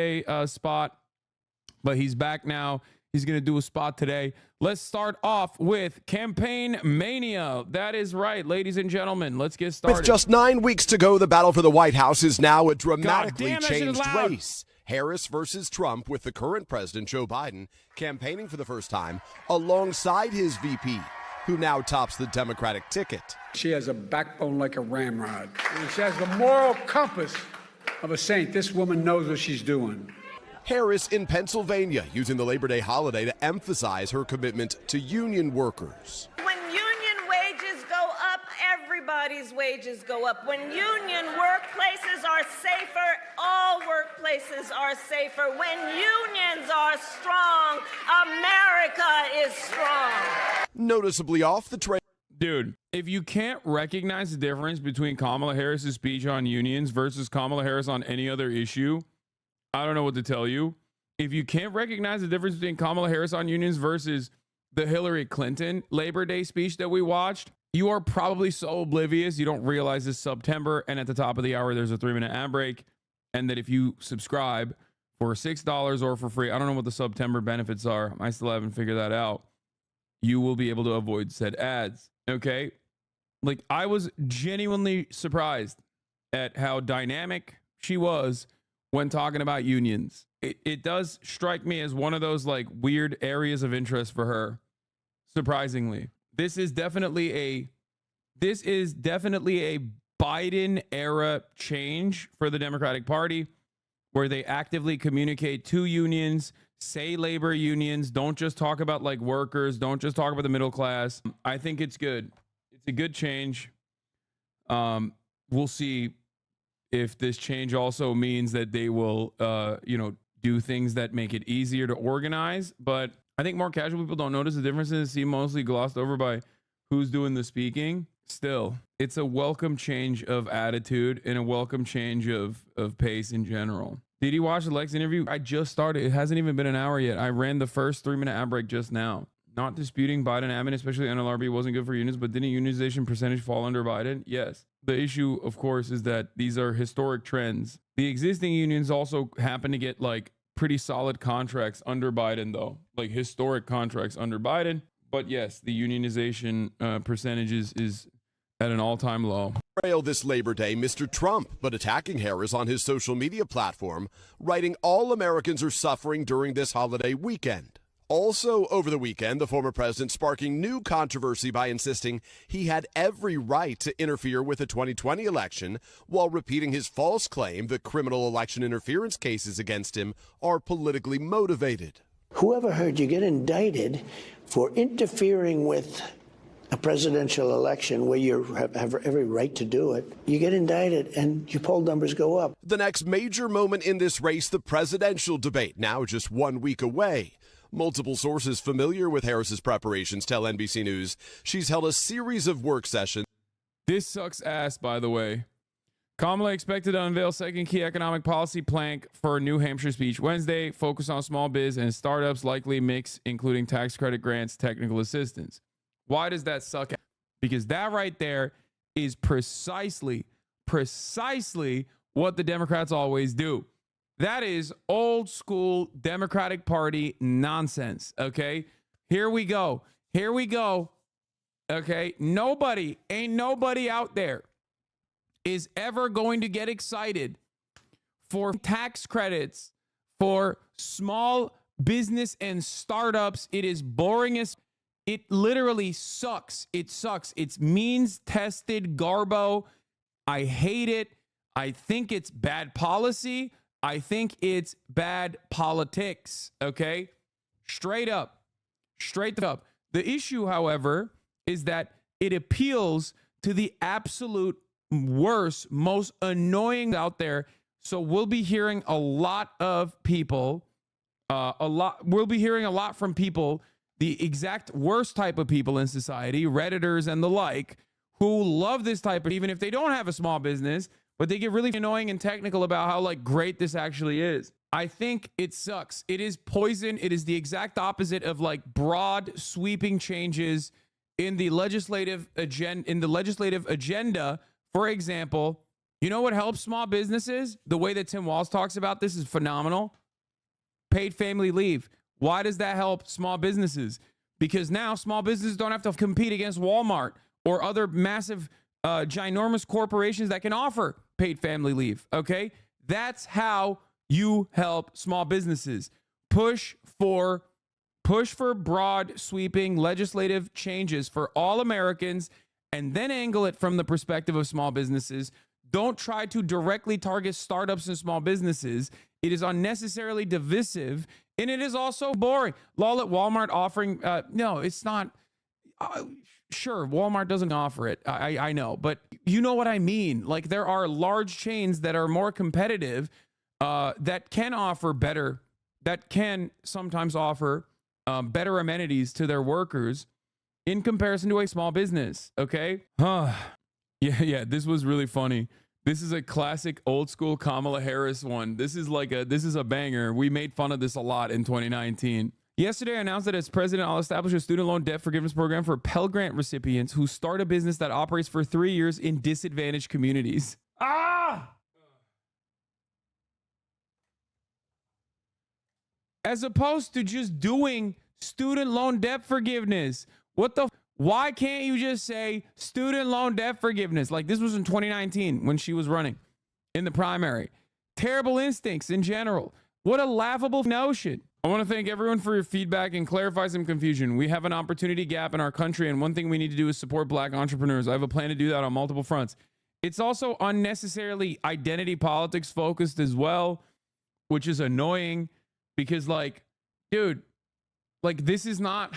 a spot, but he's back now. He's going to do a spot today. Let's start off with Campaign Mania. That is right, ladies and gentlemen. Let's get started. With just 9 weeks to go, the battle for the White House is now a dramatically changed race. Harris versus Trump, with the current president, Joe Biden, campaigning for the first time alongside his VP, who now tops the Democratic ticket. She has a backbone like a ramrod. She has the moral compass of a saint. This woman knows what she's doing. Harris in Pennsylvania, using the Labor Day holiday to emphasize her commitment to union workers. When union wages go up, everybody's wages go up. When union workplaces are safer, all workplaces are safer. When unions are strong, America is strong. Noticeably off the trail. Dude, if you can't recognize the difference between Kamala Harris's speech on unions versus Kamala Harris on any other issue, I don't know what to tell you. If you can't recognize the difference between Kamala Harris on unions versus the Hillary Clinton Labor Day speech that we watched, you are probably so oblivious you don't realize this September. And at the top of the hour, there's a 3-minute ad break. And that if you subscribe for $6 or for free, I don't know what the September benefits are. I still haven't figured that out. You will be able to avoid said ads. Okay? Like, I was genuinely surprised at how dynamic she was when talking about unions. It does strike me as one of those like weird areas of interest for her. Surprisingly, this is definitely a Biden era change for the Democratic Party, where they actively communicate to unions, say labor unions, don't just talk about like workers, don't just talk about the middle class. I think it's good. It's a good change. We'll see if this change also means that they will, do things that make it easier to organize. But I think more casual people don't notice the differences, seem mostly glossed over by who's doing the speaking. Still, it's a welcome change of attitude and a welcome change of pace in general. Did you watch the Lex interview? I just started. It hasn't even been an hour yet. I ran the first 3-minute ad break just now. Not disputing Biden admin, especially NLRB, wasn't good for unions, but didn't unionization percentage fall under Biden? Yes. The issue, of course, is that these are historic trends. The existing unions also happen to get like pretty solid contracts under Biden, though, like historic contracts under Biden. But yes, the unionization percentages is at an all-time low. This Labor Day, Mr. Trump, but attacking Harris on his social media platform, writing all Americans are suffering during this holiday weekend. Also over the weekend, the former president sparking new controversy by insisting he had every right to interfere with the 2020 election, while repeating his false claim that criminal election interference cases against him are politically motivated. Whoever heard you get indicted for interfering with a presidential election where you have every right to do it? You get indicted and your poll numbers go up. The next major moment in this race, the presidential debate, now just 1 week away. Multiple sources familiar with Harris's preparations tell NBC News she's held a series of work sessions. This sucks ass, by the way. Kamala expected to unveil second key economic policy plank for a New Hampshire speech Wednesday, focus on small biz and startups, likely mix, including tax credit grants, technical assistance. Why does that suck? Because that right there is precisely what the Democrats always do. That is old school Democratic Party nonsense. Okay, here we go. Okay, ain't nobody out there is ever going to get excited for tax credits for small business and startups. It is boring as it literally sucks. It sucks. It's means tested garbo. I hate it. I think it's bad policy. I think it's bad politics, okay? Straight up. The issue, however, is that it appeals to the absolute worst, most annoying out there. So we'll be hearing a lot of people, we'll be hearing a lot from people, the exact worst type of people in society, Redditors and the like, who love this type of, even if they don't have a small business, but they get really annoying and technical about how like great this actually is. I think it sucks. It is poison. It is the exact opposite of like broad sweeping changes in the legislative agenda. For example, You know what helps small businesses? The way that Tim Walz talks about this is phenomenal. Paid family leave. Why does that help small businesses? Because now small businesses don't have to compete against Walmart or other massive, ginormous corporations that can offer paid family leave. Okay. That's how you help small businesses. Push for broad sweeping legislative changes for all Americans and then angle it from the perspective of small businesses. Don't try to directly target startups and small businesses. It is unnecessarily divisive, and it is also boring. Lol at Walmart offering, no, it's not. Sure, Walmart doesn't offer it. I know, but you know what I mean. Like, there are large chains that are more competitive, that can offer better, that can sometimes offer better amenities to their workers in comparison to a small business. Okay. Yeah. This was really funny. This is a classic old school Kamala Harris one. This is a banger. We made fun of this a lot in 2019. Yesterday, I announced that as president, I'll establish a student loan debt forgiveness program for Pell Grant recipients who start a business that operates for 3 years in disadvantaged communities. As opposed to just doing student loan debt forgiveness. Why can't you just say student loan debt forgiveness? Like, this was in 2019 when she was running in the primary. Terrible instincts in general. What a laughable notion. I want to thank everyone for your feedback and clarify some confusion. We have an opportunity gap in our country, and one thing we need to do is support black entrepreneurs. I have a plan to do that on multiple fronts. It's also unnecessarily identity politics focused as well, which is annoying because, like, dude, like, this is not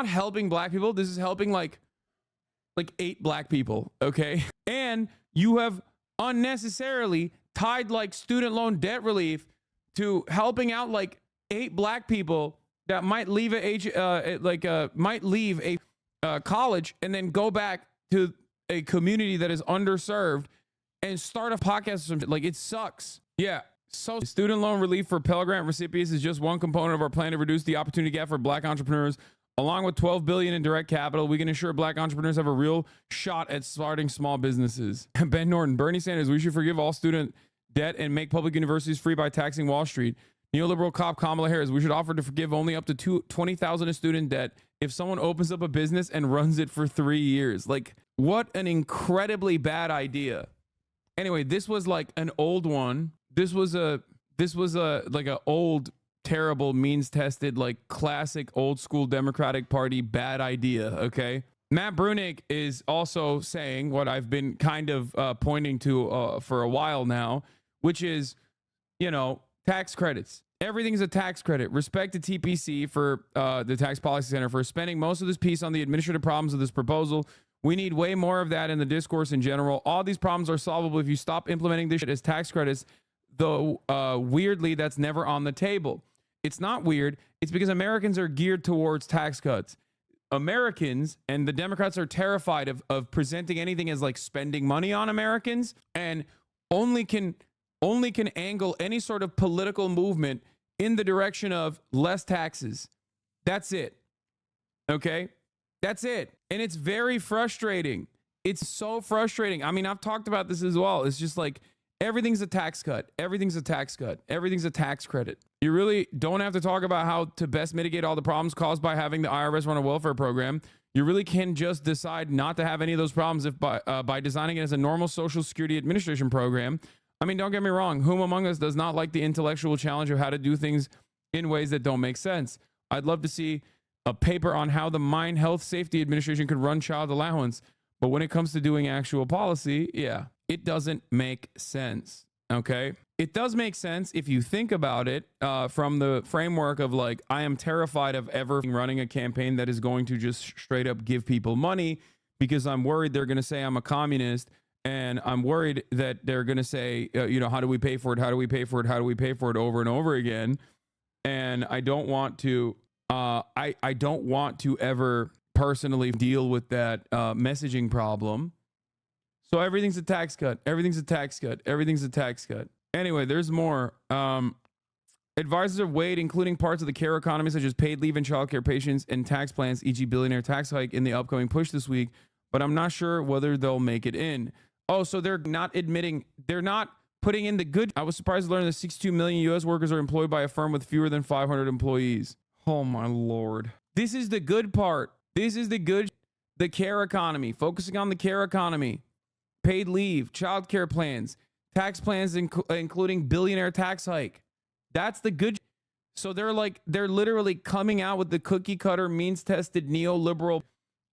helping black people. This is helping like 8 black people. Okay. And you have unnecessarily tied like student loan debt relief to helping out like 8 black people that might leave a college and then go back to a community that is underserved and start a podcast or something. Like, it sucks. Yeah. So student loan relief for Pell Grant recipients is just one component of our plan to reduce the opportunity gap for black entrepreneurs. Along with $12 billion in direct capital, we can ensure black entrepreneurs have a real shot at starting small businesses. Ben Norton, Bernie Sanders, we should forgive all student debt and make public universities free by taxing Wall Street. Neoliberal cop Kamala Harris, we should offer to forgive only up to $20,000 in student debt if someone opens up a business and runs it for 3 years. Like, what an incredibly bad idea. Anyway, this was like an old one. This was a like a old, terrible, means tested, like classic old school Democratic Party bad idea. Okay. Matt Bruenick is also saying what I've been kind of pointing to for a while now, which is, tax credits. Everything's a tax credit. Respect to TPC for the Tax Policy Center for spending most of this piece on the administrative problems of this proposal. We need way more of that in the discourse in general. All these problems are solvable if you stop implementing this shit as tax credits. Though weirdly, that's never on the table. It's not weird. It's because Americans are geared towards tax cuts. Americans and the Democrats are terrified of presenting anything as like spending money on Americans, and only can angle any sort of political movement in the direction of less taxes. That's it. Okay? That's it. And it's very frustrating. It's so frustrating. I mean, I've talked about this as well. It's just like, everything's a tax cut. Everything's a tax cut. Everything's a tax credit. You really don't have to talk about how to best mitigate all the problems caused by having the IRS run a welfare program. You really can just decide not to have any of those problems if by designing it as a normal Social Security Administration program. I mean, don't get me wrong. Whom among us does not like the intellectual challenge of how to do things in ways that don't make sense? I'd love to see a paper on how the Mine Health Safety Administration could run child allowance. But when it comes to doing actual policy, yeah, it doesn't make sense. Okay. It does make sense if you think about it from the framework of like, I am terrified of ever running a campaign that is going to just straight up give people money because I'm worried they're going to say I'm a communist, and I'm worried that they're going to say, how do we pay for it? How do we pay for it? How do we pay for it over and over again? And I don't want to, I don't want to ever personally deal with that messaging problem. So everything's a tax cut. Everything's a tax cut. Everything's a tax cut. Anyway, there's more. Advisors have weighed, including parts of the care economy, such as paid leave and childcare patients and tax plans, e.g. billionaire tax hike in the upcoming push this week, but I'm not sure whether they'll make it in. Oh, so they're not admitting, they're not putting in the good. I was surprised to learn that 62 million U.S. workers are employed by a firm with fewer than 500 employees. Oh my Lord. This is the good part. This is the good, the care economy, focusing on the care economy, paid leave, childcare plans, tax plans, including billionaire tax hike. That's the good. So they're literally coming out with the cookie cutter, means tested neoliberal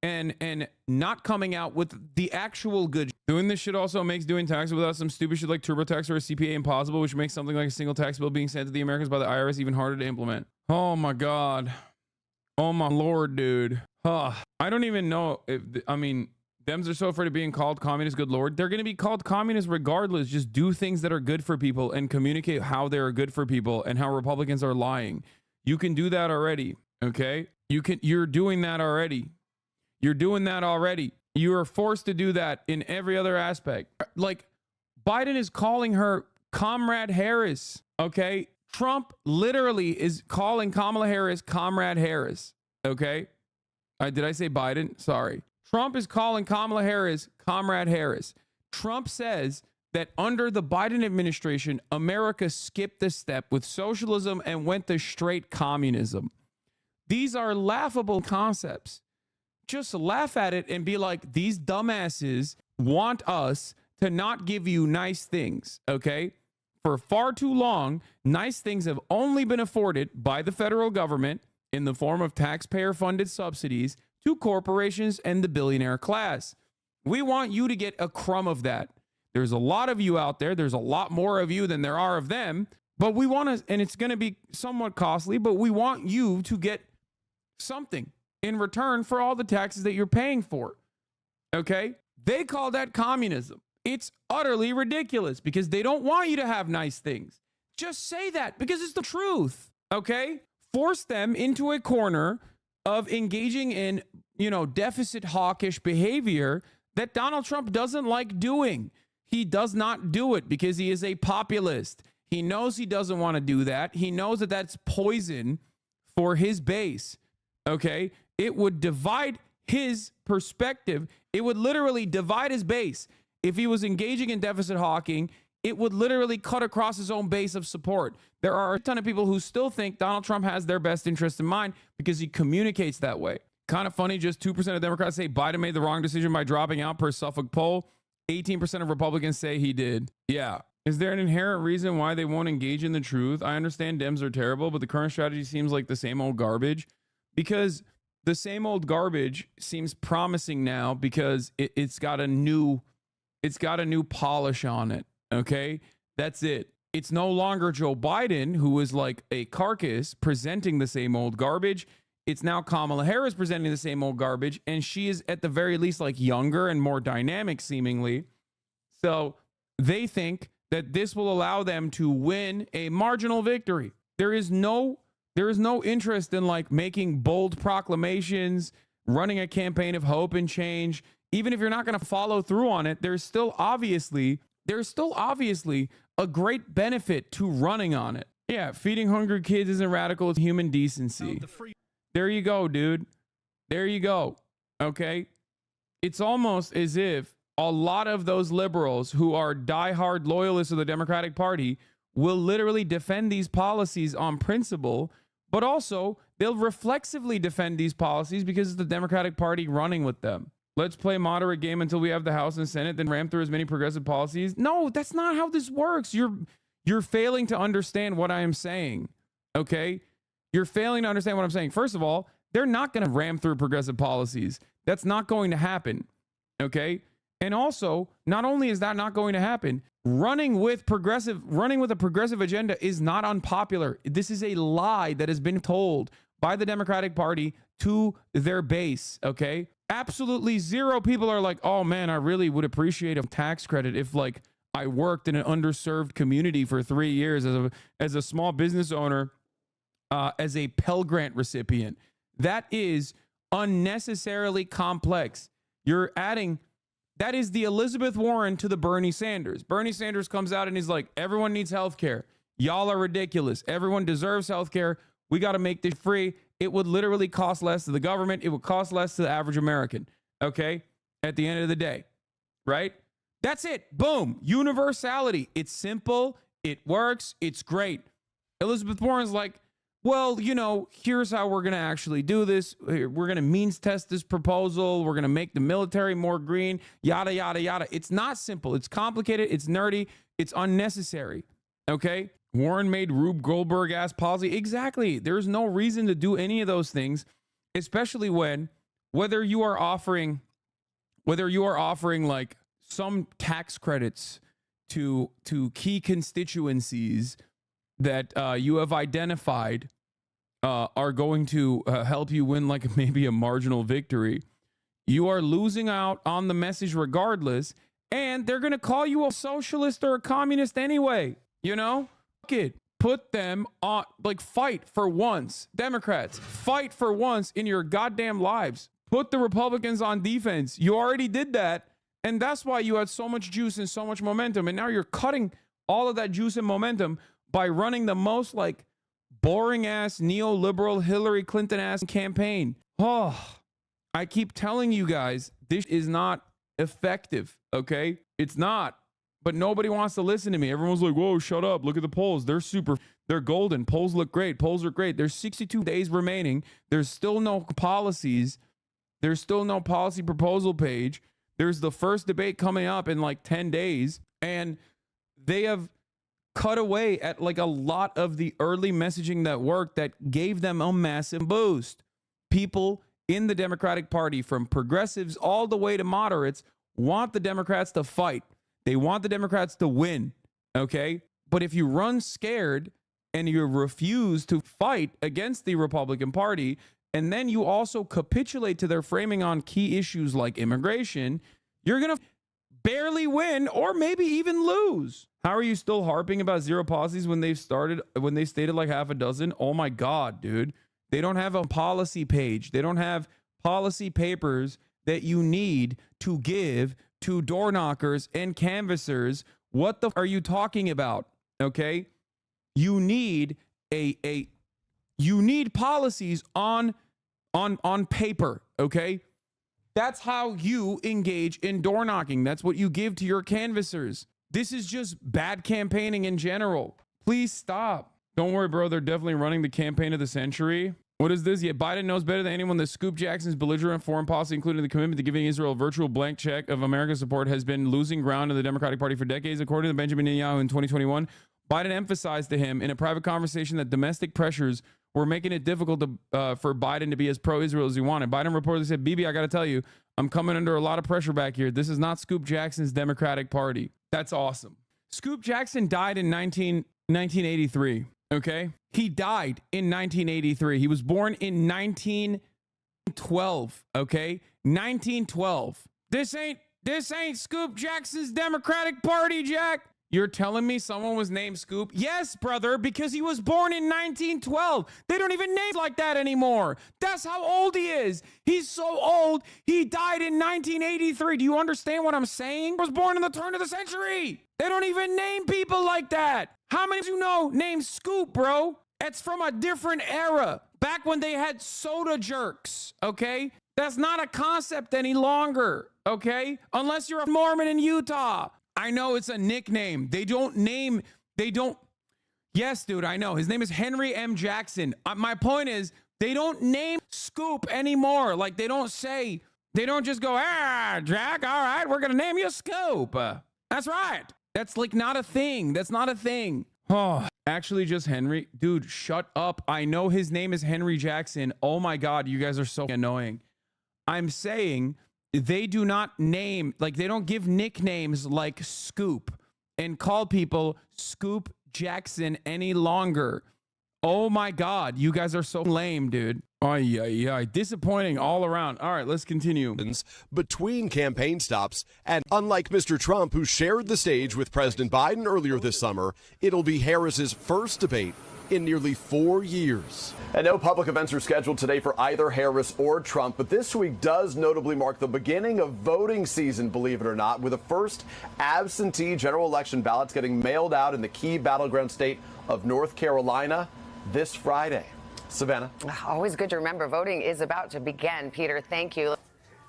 and not coming out with the actual good. Doing this shit also makes doing taxes without some stupid shit like TurboTax or a CPA impossible, which makes something like a single tax bill being sent to the Americans by the IRS even harder to implement. Oh my God. Oh my Lord, dude. I don't even know if, I mean, Dems are so afraid of being called communist, good Lord. They're going to be called communist regardless. Just do things that are good for people and communicate how they are good for people and how Republicans are lying. You can do that already. Okay. You're doing that already. You're doing that already. You are forced to do that in every other aspect. Like Biden is calling her Comrade Harris. Okay. Trump literally is calling Kamala Harris Comrade Harris. Okay. Did I say Biden? Sorry. Trump is calling Kamala Harris Comrade Harris. Trump says that under the Biden administration, America skipped the step with socialism and went to straight communism. These are laughable concepts. Just laugh at it and be like, these dumbasses want us to not give you nice things, okay? For far too long, nice things have only been afforded by the federal government in the form of taxpayer-funded subsidies to corporations and the billionaire class. We want you to get a crumb of that. There's a lot of you out there. There's a lot more of you than there are of them. But we want to, and it's going to be somewhat costly, but we want you to get something in return for all the taxes that you're paying for. Okay? They call that communism. It's utterly ridiculous because they don't want you to have nice things. Just say that because it's the truth. Okay? Force them into a corner of engaging in, deficit hawkish behavior that Donald Trump doesn't like doing. He does not do it because he is a populist. He knows he doesn't want to do that. He knows that that's poison for his base. Okay? It would divide his perspective. It would literally divide his base. If he was engaging in deficit hawking, it would literally cut across his own base of support. There are a ton of people who still think Donald Trump has their best interest in mind because he communicates that way. Kind of funny, just 2% of Democrats say Biden made the wrong decision by dropping out per Suffolk poll. 18% of Republicans say he did. Yeah. Is there an inherent reason why they won't engage in the truth? I understand Dems are terrible, but the current strategy seems like the same old garbage because the same old garbage seems promising now because it's got a new polish on it. Okay, that's it. It's no longer Joe Biden, who is like a carcass presenting the same old garbage. It's now Kamala Harris presenting the same old garbage. And she is at the very least like younger and more dynamic seemingly. So they think that this will allow them to win a marginal victory. There is no interest in like making bold proclamations, running a campaign of hope and change. Even if you're not going to follow through on it, there's still obviously a great benefit to running on it. Yeah, feeding hungry kids isn't radical, it's human decency. There you go, dude. There you go. Okay? It's almost as if a lot of those liberals who are diehard loyalists of the Democratic Party will literally defend these policies on principle, but also they'll reflexively defend these policies because it's the Democratic Party running with them. Let's play moderate game until we have the House and Senate, then ram through as many progressive policies. No, that's not how this works. You're failing to understand what I am saying. Okay? You're failing to understand what I'm saying. First of all, they're not going to ram through progressive policies. That's not going to happen. Okay? And also, not only is that not going to happen, running with a progressive agenda is not unpopular. This is a lie that has been told by the Democratic Party to their base. Okay? Absolutely zero people are like, oh man, I really would appreciate a tax credit if like I worked in an underserved community for 3 years as a small business owner, as a Pell Grant recipient. That is unnecessarily complex. You're adding, that is the Elizabeth Warren to the Bernie Sanders. Bernie Sanders comes out and he's like, everyone needs health care. Y'all are ridiculous. Everyone deserves health care. We got to make this free. It would literally cost less to the government. It would cost less to the average American. Okay? At the end of the day, right? That's it. Boom. Universality. It's simple. It works. It's great. Elizabeth Warren's like, well, you know, here's how we're going to actually do this. We're going to means test this proposal. We're going to make the military more green, yada, yada, yada. It's not simple. It's complicated. It's nerdy. It's unnecessary. Okay? Warren made Rube Goldberg-ass policy. Exactly. There's no reason to do any of those things, especially when whether you are offering like some tax credits to key constituencies that you have identified are going to help you win like maybe a marginal victory. You are losing out on the message regardless, and they're going to call you a socialist or a communist anyway. You know? Fuck it. Put them on, like, fight for once. Democrats, fight for once in your goddamn lives. Put the Republicans on defense. You already did that, and that's why you had so much juice and so much momentum, and now you're cutting all of that juice and momentum by running the most, like, boring-ass, neoliberal, Hillary Clinton-ass campaign. Oh, I keep telling you guys, this is not effective, okay? It's not. But nobody wants to listen to me. Everyone's like, whoa, shut up. Look at the polls. They're golden. Polls look great. Polls are great. There's 62 days remaining. There's still no policies. There's still no policy proposal page. There's the first debate coming up in like 10 days. And they have cut away at like a lot of the early messaging that worked that gave them a massive boost. People in the Democratic Party, from progressives all the way to moderates, want the Democrats to fight. They want the Democrats to win, okay? But if you run scared and you refuse to fight against the Republican Party, and then you also capitulate to their framing on key issues like immigration, you're going to barely win or maybe even lose. How are you still harping about zero policies when they stated like half a dozen? Oh my God, dude. They don't have a policy page. They don't have policy papers that you need to give to door knockers and canvassers. What the are you talking about? Okay, you need you need policies on paper. Okay, that's how you engage in door knocking. That's what you give to your canvassers. This is just bad campaigning in general. Please stop. Don't worry, bro. They're definitely running the campaign of the century. What is this? Yet Biden knows better than anyone that Scoop Jackson's belligerent foreign policy, including the commitment to giving Israel a virtual blank check of America's support, has been losing ground in the Democratic Party for decades. According to Benjamin Netanyahu in 2021, Biden emphasized to him in a private conversation that domestic pressures were making it difficult for Biden to be as pro-Israel as he wanted. Biden reportedly said, Bibi, I got to tell you, I'm coming under a lot of pressure back here. This is not Scoop Jackson's Democratic Party. That's awesome. Scoop Jackson died in 1983. Okay, he died in 1983. He was born in 1912. Okay, 1912. This ain't Scoop Jackson's Democratic Party, Jack. You're telling me someone was named Scoop? Yes, brother, because he was born in 1912. They don't even name like that anymore. That's how old he is. He's so old. He died in 1983. Do you understand what I'm saying? He was born in the turn of the century. They don't even name people like that. How many of you know named Scoop, bro? It's from a different era, back when they had soda jerks, okay? That's not a concept any longer, okay? Unless you're a Mormon in Utah. I know it's a nickname. Yes, dude, I know. His name is Henry M. Jackson. My point is, they don't name Scoop anymore. Like, they don't just go, Jack, all right, we're going to name you Scoop. That's right. That's like not a thing. That's not a thing. Oh, actually just Henry. Dude, shut up. I know his name is Henry Jackson. Oh my God, you guys are so annoying. I'm saying they do not name, like they don't give nicknames like Scoop and call people Scoop Jackson any longer. Oh my God, you guys are so lame, dude. Disappointing all around. All right, let's continue. Between campaign stops, and unlike Mr. Trump, who shared the stage with President Biden earlier this summer, it'll be Harris's first debate in nearly 4 years. And no public events are scheduled today for either Harris or Trump, but this week does notably mark the beginning of voting season, believe it or not, with the first absentee general election ballots getting mailed out in the key battleground state of North Carolina this Friday. Savannah. Always good to remember voting is about to begin. Peter, thank you.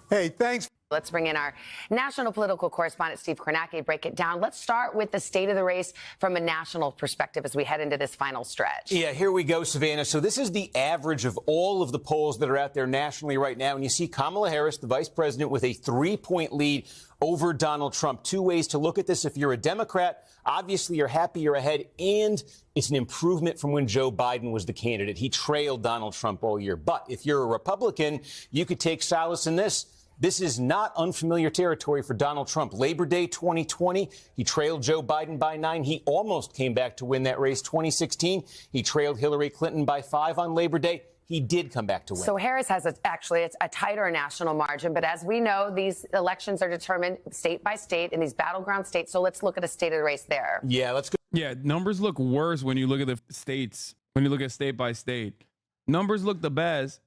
Hey, thanks. Let's bring in our national political correspondent, Steve Kornacki, to break it down. Let's start with the state of the race from a national perspective as we head into this final stretch. Yeah, here we go, Savannah. So this is the average of all of the polls that are out there nationally right now. And you see Kamala Harris, the vice president, with a 3-point lead over Donald Trump. Two ways to look at this. If you're a Democrat, obviously you're happy you're ahead, and it's an improvement from when Joe Biden was the candidate. He trailed Donald Trump all year. But if you're a Republican, you could take solace in this. This is not unfamiliar territory for Donald Trump. Labor Day 2020, he trailed Joe Biden by 9. He almost came back to win that race. 2016, he trailed Hillary Clinton by 5 on Labor Day. He did come back to win. So Harris has actually a tighter national margin. But as we know, these elections are determined state by state in these battleground states. So let's look at a state of the race there. Yeah, let's go. Yeah, numbers look worse when you look at the states, when you look at state by state. Numbers look the best.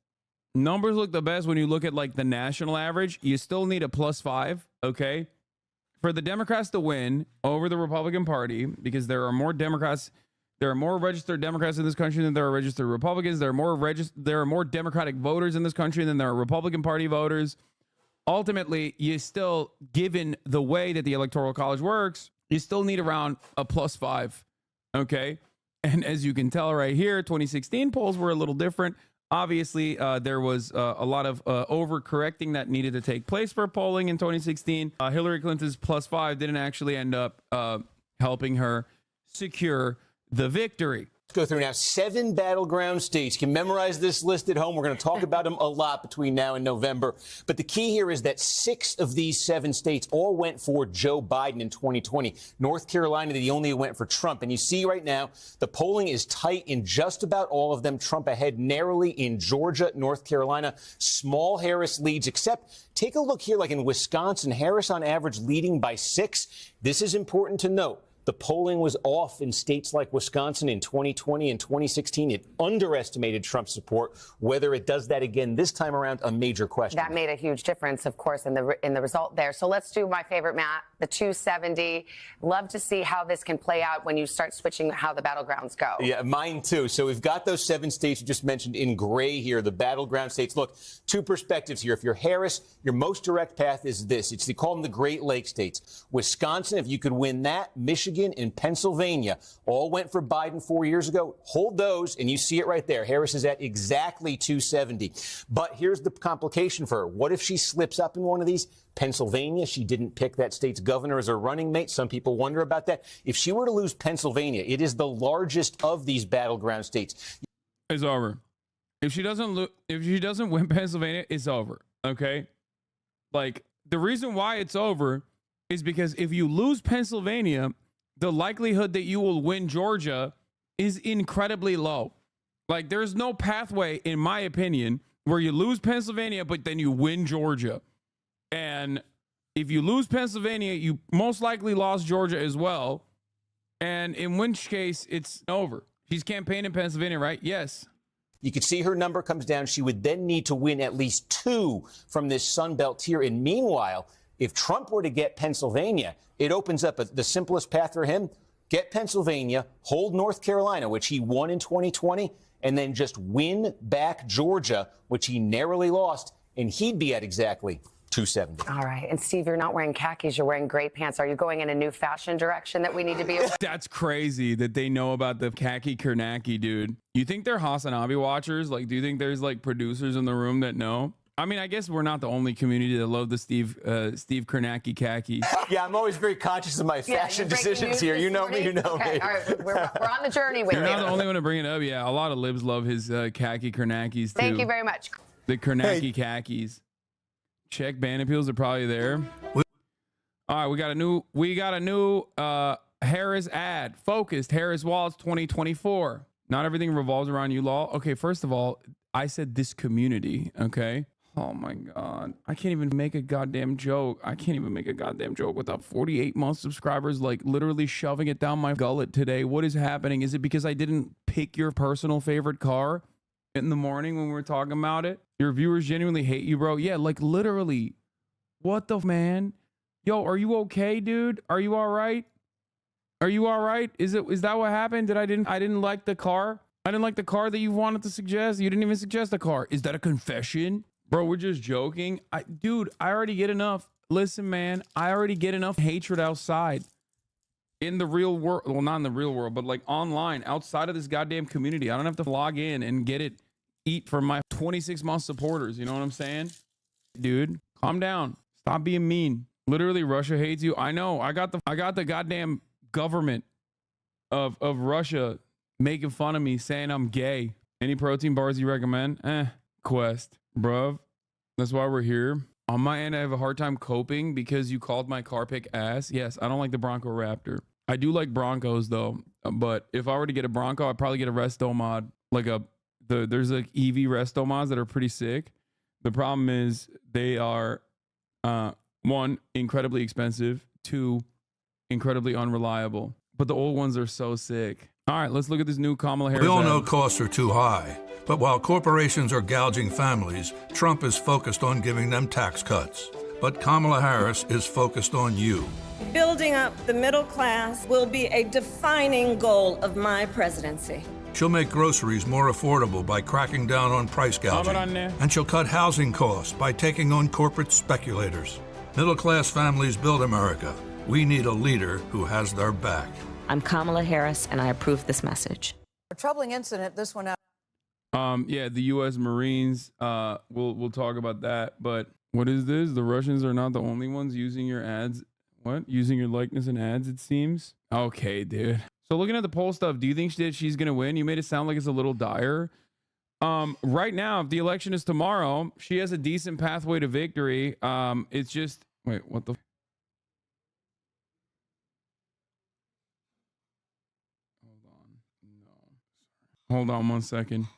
Numbers look the best when you look at like the national average. You still need a +5, okay? For the Democrats to win over the Republican Party, because there are more Democrats, there are more registered Democrats in this country than there are registered Republicans. There are more Democratic voters in this country than there are Republican Party voters. Ultimately, you still, given the way that the Electoral College works, you still need around a +5, okay? And as you can tell right here, 2016 polls were a little different. Obviously, there was a lot of overcorrecting that needed to take place for polling in 2016. Hillary Clinton's +5 didn't actually end up helping her secure the victory. Let's go through now 7 battleground states. You can memorize this list at home. We're going to talk about them a lot between now and November. But the key here is that 6 of these 7 states all went for Joe Biden in 2020. North Carolina, the only went for Trump. And you see right now, the polling is tight in just about all of them. Trump ahead narrowly in Georgia, North Carolina. Small Harris leads, except take a look here, like in Wisconsin, Harris on average leading by 6. This is important to note. The polling was off in states like Wisconsin in 2020 and 2016. It underestimated Trump's support. Whether it does that again this time around, a major question. That made a huge difference, of course, in the result there. So let's do my favorite, Matt, the 270. Love to see how this can play out when you start switching how the battlegrounds go. Yeah, mine too. So we've got those 7 states you just mentioned in gray here, the battleground states. Look, 2 perspectives here. If you're Harris, your most direct path is this. They call them the Great Lakes states. Wisconsin, if you could win that, Michigan and Pennsylvania all went for Biden 4 years ago. Hold those, and you see it right there. Harris is at exactly 270. But here's the complication for her. What if she slips up in one of these? Pennsylvania, she didn't pick that state's governor as her running mate. Some people wonder about that. If she were to lose Pennsylvania, it is the largest of these battleground states. It's over. If she doesn't win Pennsylvania, it's over. Okay? Like, the reason why it's over is because if you lose Pennsylvania, the likelihood that you will win Georgia is incredibly low. Like, there's no pathway, in my opinion, where you lose Pennsylvania, but then you win Georgia. And if you lose Pennsylvania, you most likely lost Georgia as well. And in which case, it's over. She's campaigning in Pennsylvania, right? Yes. You could see her number comes down. She would then need to win at least 2 from this Sun Belt tier. And meanwhile, if Trump were to get Pennsylvania, it opens up the simplest path for him. Get Pennsylvania, hold North Carolina, which he won in 2020, and then just win back Georgia, which he narrowly lost, and he'd be at exactly 270. All right. And Steve, you're not wearing khakis. You're wearing gray pants. Are you going in a new fashion direction that we need to be aware? That's crazy that they know about the khaki Kornacki, dude. You think they're Hasanabi watchers? Like, do you think there's like producers in the room that know? I mean, I guess we're not the only community that love the Steve Kornacki khakis. Yeah, I'm always very conscious of my fashion decisions here. You know me, you know me. All right, we're on the journey with you. You're not the only one to bring it up. Yeah, a lot of libs love his khaki Kornackis, too. Thank you very much. The Kornacki khakis. Check band appeals are probably there. All right, we got a new Harris ad. Focused Harris Wallets 2024. Not everything revolves around you, Law. Okay, first of all, I said this community, okay? Oh my God. I can't even make a goddamn joke. I can't even make a goddamn joke without 48-month subscribers like literally shoving it down my gullet today. What is happening? Is it because I didn't pick your personal favorite car in the morning when we were talking about it? Your viewers genuinely hate you, bro. Yeah, like literally. What the man? Yo, are you okay, dude? Are you all right? Are you all right? Is that what happened? I didn't like the car? I didn't like the car that you wanted to suggest. You didn't even suggest a car. Is that a confession? Bro, we're just joking. Dude, I already get enough. Listen, man, I already get enough hatred outside. In the real world, well, not in the real world, but like online, outside of this goddamn community. I don't have to log in and get it, eat from my 26-month supporters. You know what I'm saying? Dude, calm down. Stop being mean. Literally, Russia hates you. I know. I got the goddamn government of Russia making fun of me, saying I'm gay. Any protein bars you recommend? Quest, bruv. That's why we're here. On my end, I have a hard time coping because you called my car pick ass. Yes, I don't like the Bronco Raptor. I do like Broncos though, but if I were to get a Bronco, I'd probably get a resto mod. Like there's like EV resto mods that are pretty sick. The problem is they are, one, incredibly expensive, two, incredibly unreliable. But the old ones are so sick. All right, let's look at this new Kamala Harris. We all know ad. costs are too high, but while corporations are gouging families, Trump is focused on giving them tax cuts. But Kamala Harris is focused on you. Building up the middle class will be a defining goal of my presidency. She'll make groceries more affordable by cracking down on price gouging. And she'll cut housing costs by taking on corporate speculators. Middle-class families build America. We need a leader who has their back. I'm Kamala Harris, and I approve this message. A troubling incident, this one out. Yeah, the U.S. Marines, we'll talk about that. But what is this? The Russians are not the only ones using your ads. What? Using your likeness in ads, it seems? Okay, dude. So looking at the poll stuff, do you think she's going to win? You made it sound like it's a little dire. Right now, if the election is tomorrow, she has a decent pathway to victory. It's just... Wait, what the... Hold on 1 second.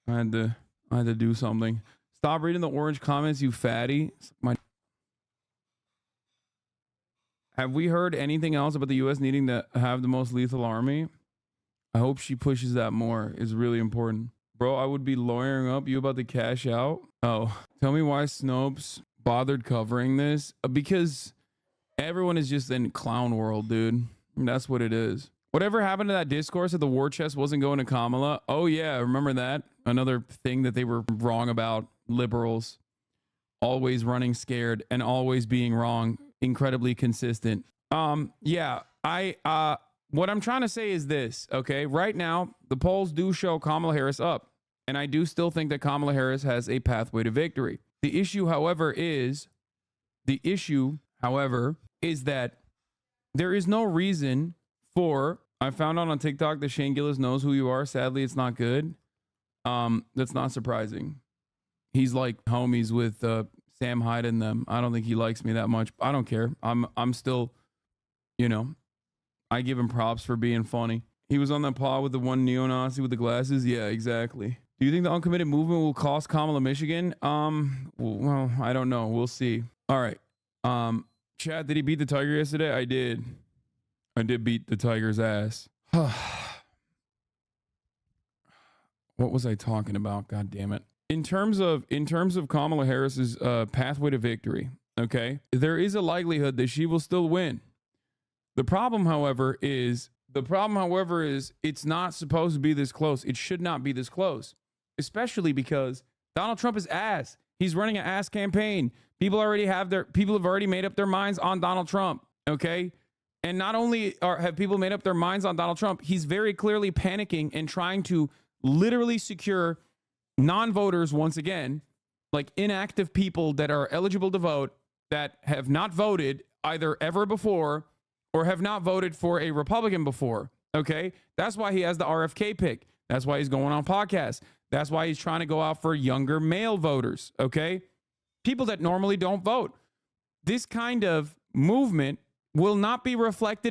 I had to do something. Stop reading the orange comments, you fatty. Have we heard anything else about the U.S. needing to have the most lethal army? I hope she pushes that more. It's really important. Bro, I would be lawyering up you about the cash out. Oh, tell me why Snopes bothered covering this. Because everyone is just in clown world, dude. That's what it is. Whatever happened to that discourse that the war chest wasn't going to Kamala? Oh, yeah. Remember that? Another thing that they were wrong about. Liberals always running scared and always being wrong. Incredibly consistent. Yeah. What I'm trying to say is this, okay? Right now, the polls do show Kamala Harris up. And I do still think that Kamala Harris has a pathway to victory. The issue, however, is that there is no reason for... I found out on TikTok that Shane Gillis knows who you are. Sadly, it's not good. That's not surprising. He's like homies with Sam Hyde and them. I don't think he likes me that much. I don't care. I'm still, you know, I give him props for being funny. He was on that pod with the one neo-Nazi with the glasses. Yeah, exactly. Do you think the uncommitted movement will cost Kamala Michigan? Well, I don't know. We'll see. All right. Chad, did he beat the Tiger yesterday? I did beat the Tiger's ass. What was I talking about? God damn it. In terms of Kamala Harris's pathway to victory, okay, there is a likelihood that she will still win. The problem, however, is it's not supposed to be this close. It should not be this close, especially because Donald Trump is ass. He's running an ass campaign. People have already made up their minds on Donald Trump. Okay. And not only have people made up their minds on Donald Trump, he's very clearly panicking and trying to literally secure non-voters once again, like inactive people that are eligible to vote that have not voted either ever before or have not voted for a Republican before. Okay. That's why he has the RFK pick. That's why he's going on podcasts. That's why he's trying to go out for younger male voters. Okay. People that normally don't vote. This kind of movement will not be reflected in